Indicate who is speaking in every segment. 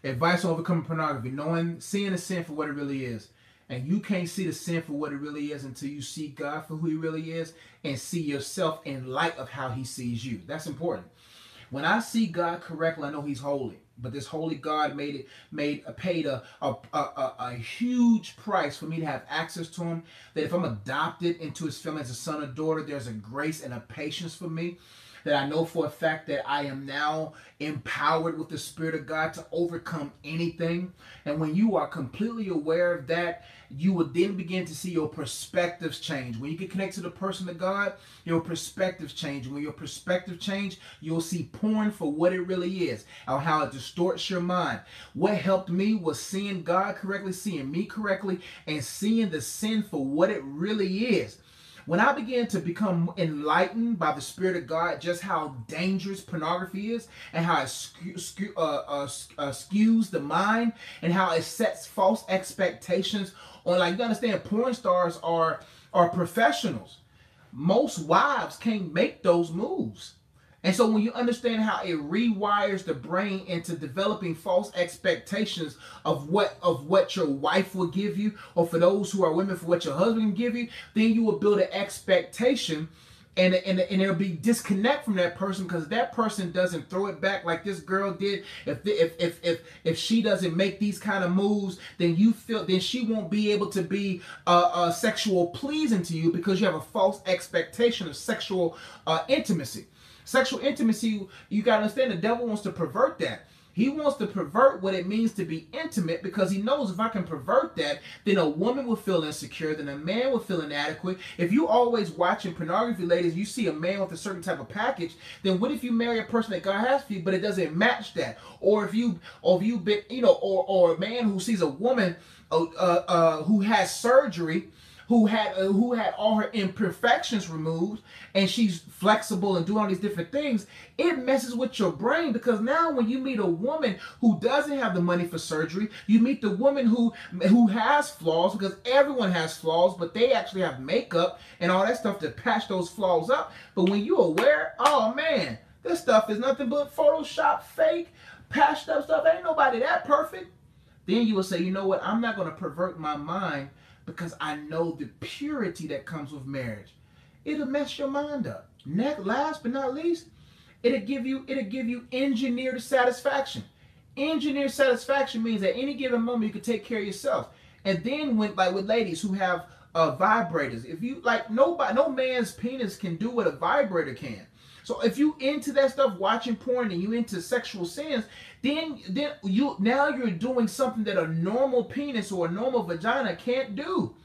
Speaker 1: Advice on overcoming pornography: knowing, seeing the sin for what it really is. And you can't see the sin for what it really is until you see God for who He really is and see yourself in light of how He sees you. That's important. When I see God correctly, I know He's holy. But this holy God paid a huge price for me to have access to Him. That if I'm adopted into His family as a son or daughter, there's a grace and a patience for me. That I know for a fact that I am now empowered with the Spirit of God to overcome anything. And when you are completely aware of that, you will then begin to see your perspectives change. When you get connected to the person of God, your perspectives change. When your perspective change, you'll see porn for what it really is, or how it distorts your mind. What helped me was seeing God correctly, seeing me correctly, and seeing the sin for what it really is. When I began to become enlightened by the Spirit of God, just how dangerous pornography is, and how it skews the mind, and how it sets false expectations on, like, you understand, porn stars are professionals. Most wives can't make those moves. And so when you understand how it rewires the brain into developing false expectations of what your wife will give you, or for those who are women, for what your husband can give you, then you will build an expectation, and there'll be disconnect from that person, because that person doesn't throw it back like this girl did. If she doesn't make these kind of moves, then she won't be able to be sexual pleasing to you, because you have a false expectation of sexual intimacy. Sexual intimacy, you got to understand, the devil wants to pervert that. He wants to pervert what it means to be intimate, because he knows if I can pervert that, then a woman will feel insecure, then a man will feel inadequate. If you always watching pornography, ladies, you see a man with a certain type of package, then what if you marry a person that God has for you, but it doesn't match that? Or if you been, or a man who sees a woman who has surgery, who had all her imperfections removed, and she's flexible and doing all these different things, it messes with your brain, because now when you meet a woman who doesn't have the money for surgery, you meet the woman who has flaws, because everyone has flaws, but they actually have makeup and all that stuff to patch those flaws up. But when you're aware, oh man, this stuff is nothing but Photoshop, fake, patched up stuff. Ain't nobody that perfect. Then you will say, you know what, I'm not going to pervert my mind, because I know the purity that comes with marriage. It'll mess your mind up. Last but not least, it'll give you engineered satisfaction. Engineered satisfaction means at any given moment you can take care of yourself. And then with ladies who have vibrators, if you no man's penis can do what a vibrator can. So if you into that stuff, watching porn, and you into sexual sins, then you're doing something that a normal penis or a normal vagina can't do.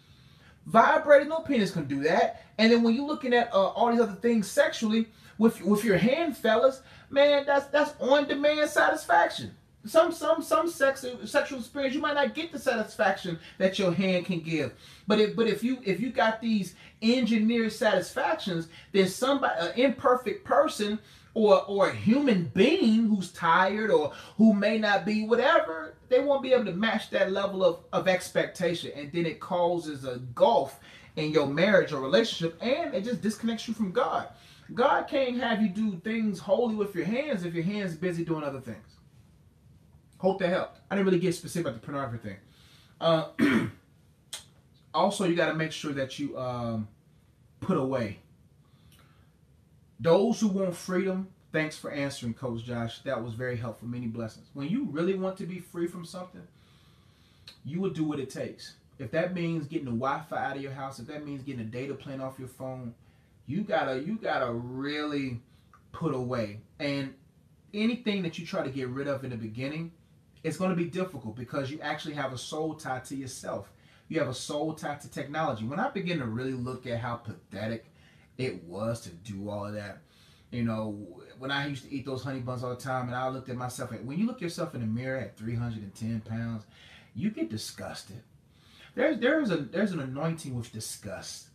Speaker 1: Vibrating, no penis can do that. And then when you're looking at all these other things sexually with your hand, fellas, man, that's on-demand satisfaction. Some sexual experience, you might not get the satisfaction that your hand can give. But if you got these engineered satisfactions, then an imperfect person or a human being who's tired or who may not be whatever, they won't be able to match that level of expectation, and then it causes a gulf in your marriage or relationship, and it just disconnects you from God. God can't have you do things holy with your hands if your hands busy doing other things. Hope that helped. I didn't really get specific about the pornography thing. Also, you got to make sure that you put away. Those who want freedom, thanks for answering, Coach Josh. That was very helpful. Many blessings. When you really want to be free from something, you will do what it takes. If that means getting the Wi-Fi out of your house, if that means getting a data plan off your phone, you gotta really put away. And anything that you try to get rid of in the beginning, it's going to be difficult, because you actually have a soul tie to yourself. You have a soul tie to technology. When I begin to really look at how pathetic it was to do all of that, when I used to eat those honey buns all the time, and I looked at myself, when you look yourself in the mirror at 310 pounds, you get disgusted. There's an anointing with disgust.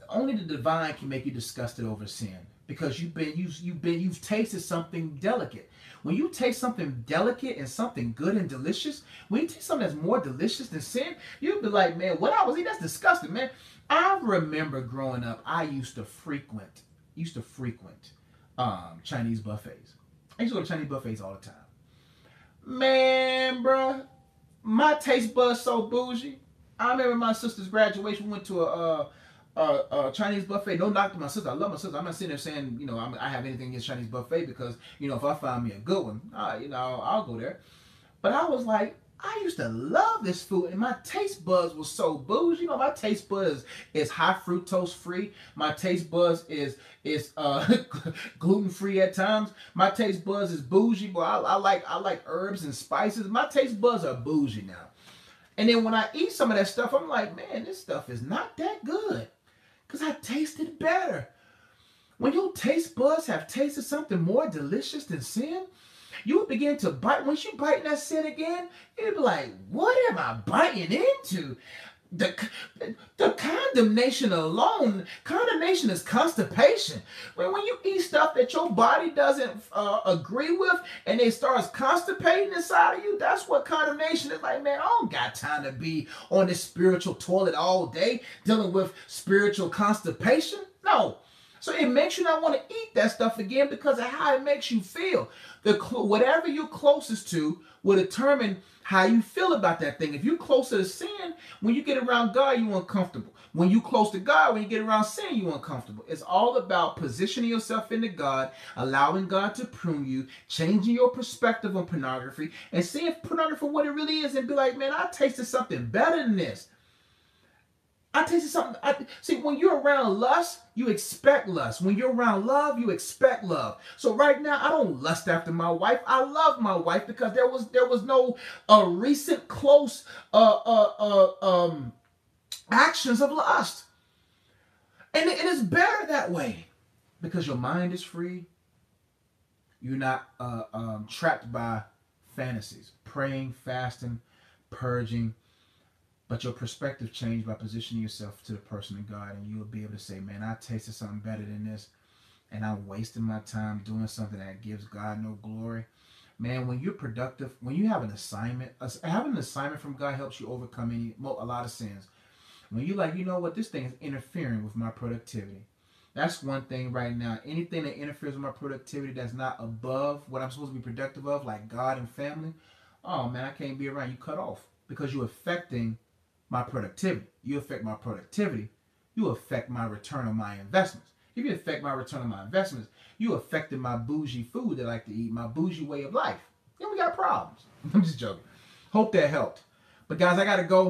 Speaker 1: Only the divine can make you disgusted over sin, because you've tasted something delicate. When you taste something delicate and something good and delicious, when you taste something that's more delicious than sin, you'll be like, man, what I was eating, that's disgusting, man. I remember growing up, I used to frequent Chinese buffets. I used to go to Chinese buffets all the time. Man, bruh, my taste buds so bougie. I remember my sister's graduation. We went to a Chinese buffet. No knock to my sister. I love my sister. I'm not sitting there saying, I have anything against Chinese buffet because, if I find me a good one, I'll go there. But I was like, I used to love this food, and my taste buds was so bougie. My taste buds is high fructose free. My taste buds is gluten free at times. My taste buds is bougie, but I like herbs and spices. My taste buds are bougie now. And then when I eat some of that stuff, I'm like, man, this stuff is not that good, because I tasted better. When your taste buds have tasted something more delicious than sin, you would begin to bite. Once you bite in that sin again, you'd be like, what am I biting into? The condemnation alone, condemnation is constipation. When you eat stuff that your body doesn't agree with, and it starts constipating inside of you, that's what condemnation is. Like, man, I don't got time to be on this spiritual toilet all day dealing with spiritual constipation. No. So it makes you not want to eat that stuff again because of how it makes you feel. Whatever you're closest to will determine how you feel about that thing. If you're closer to sin, when you get around God, you're uncomfortable. When you're close to God, when you get around sin, you're uncomfortable. It's all about positioning yourself into God, allowing God to prune you, changing your perspective on pornography, and seeing pornography for what it really is, and be like, man, I tasted something better than this. I tasted something. See, when you're around lust, you expect lust. When you're around love, you expect love. So right now, I don't lust after my wife. I love my wife because there was no recent close actions of lust, and it is better that way because your mind is free. You're not trapped by fantasies, praying, fasting, purging. But your perspective changed by positioning yourself to the person of God, and you'll be able to say, man, I tasted something better than this, and I'm wasting my time doing something that gives God no glory. Man, when you're productive, when you have an assignment, having an assignment from God helps you overcome a lot of sins. When you're like, you know what, this thing is interfering with my productivity. That's one thing right now. Anything that interferes with my productivity that's not above what I'm supposed to be productive of, like God and family, oh man, I can't be around. You cut off because you're affecting my productivity. You affect my productivity, you affect my return on my investments. If you affect my return on my investments, you affected my bougie food that I like to eat, my bougie way of life. Then we got problems. I'm just joking. Hope that helped. But guys, I gotta go.